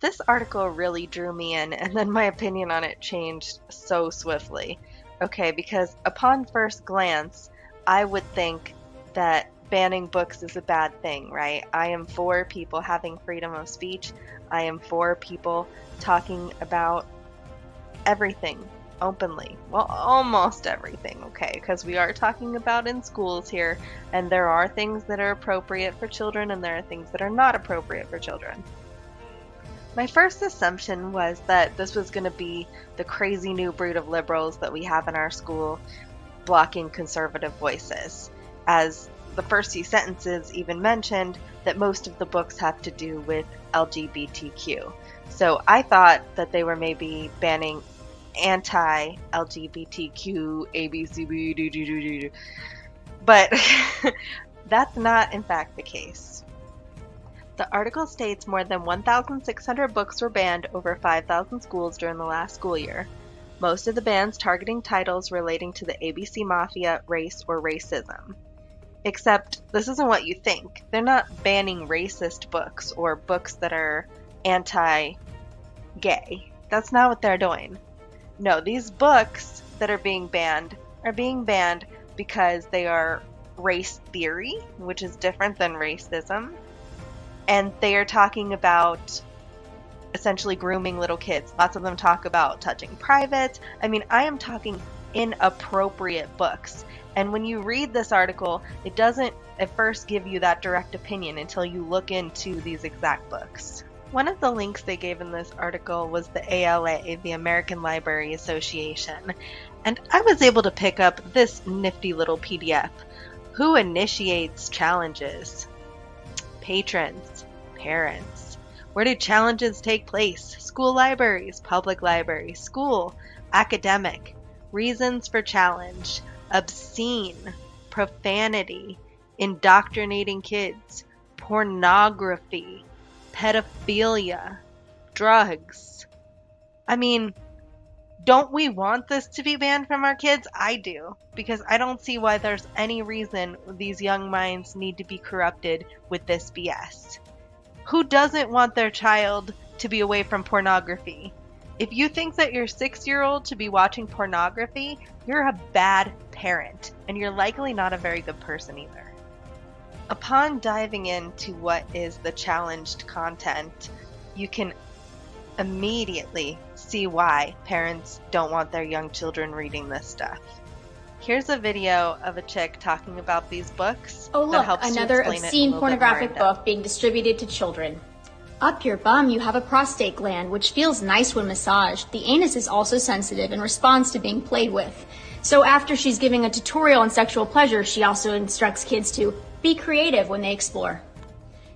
This article really drew me in, and then my opinion on it changed so swiftly. Okay, because upon first glance, I would think that banning books is a bad thing, right? I am for people having freedom of speech. I am for people talking about everything openly. Well, almost everything, okay? Because we are talking about in schools here, and there are things that are appropriate for children, and there are things that are not appropriate for children. My first assumption was that this was going to be the crazy new breed of liberals that we have in our school blocking conservative voices, as the first few sentences even mentioned that most of the books have to do with LGBTQ. So I thought that they were maybe banning anti-LGBTQ ABCB, but that's not in fact the case. The article states more than 1,600 books were banned over 5,000 schools during the last school year. Most of the bans targeting titles relating to the ABC Mafia, race, or racism. Except, this isn't what you think. They're not banning racist books or books that are anti-gay. That's not what they're doing. No, these books that are being banned because they are race theory, which is different than racism. And they are talking about essentially grooming little kids. Lots of them talk about touching privates. I mean, I am talking inappropriate books. And when you read this article, it doesn't at first give you that direct opinion until you look into these exact books. One of the links they gave in this article was the ALA, the American Library Association. And I was able to pick up this nifty little PDF. Who initiates challenges? Patrons, parents. Where do challenges take place? School libraries, public libraries, school, academic. Reasons for challenge, obscene, profanity, indoctrinating kids, pornography, pedophilia, drugs. I mean, don't we want this to be banned from our kids? I do, because I don't see why there's any reason these young minds need to be corrupted with this BS. Who doesn't want their child to be away from pornography? If you think that your 6-year-old should be watching pornography, you're a bad parent, and you're likely not a very good person either. Upon diving into what is the challenged content, you can immediately see why parents don't want their young children reading this stuff. Here's a video of a chick talking about these books. Oh look, another obscene pornographic book being distributed to children. Up your bum you have a prostate gland, which feels nice when massaged. The anus is also sensitive and responds to being played with. So after she's giving a tutorial on sexual pleasure, she also instructs kids to be creative when they explore.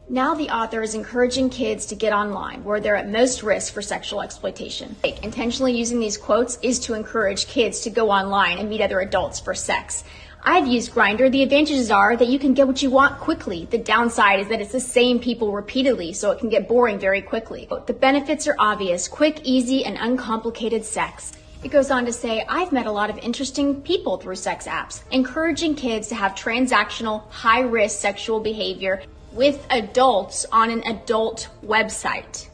Now the author is encouraging kids to get online, where they're at most risk for sexual exploitation. Intentionally using these quotes is to encourage kids to go online and meet other adults for sex. I've used Grindr. The advantages are that you can get what you want quickly. The downside is that it's the same people repeatedly, so it can get boring very quickly. The benefits are obvious: quick, easy, and uncomplicated sex. It goes on to say, I've met a lot of interesting people through sex apps, encouraging kids to have transactional, high-risk sexual behavior with adults on an adult website.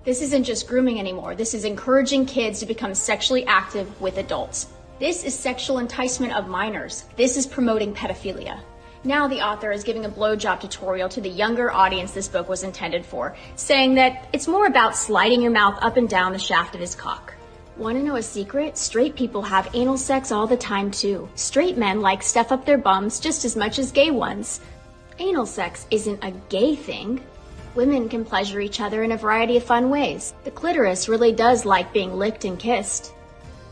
This isn't just grooming anymore. This is encouraging kids to become sexually active with adults. This is sexual enticement of minors. This is promoting pedophilia. Now the author is giving a blowjob tutorial to the younger audience this book was intended for, saying that it's more about sliding your mouth up and down the shaft of his cock. Want to know a secret? Straight people have anal sex all the time too. Straight men like stuff up their bums just as much as gay ones. Anal sex isn't a gay thing. Women can pleasure each other in a variety of fun ways. The clitoris really does like being licked and kissed.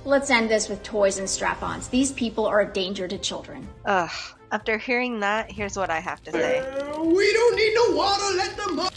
Let's end this with toys and strap-ons. These people are a danger to children. Ugh, after hearing that, here's what I have to say. We don't need no water, let them up.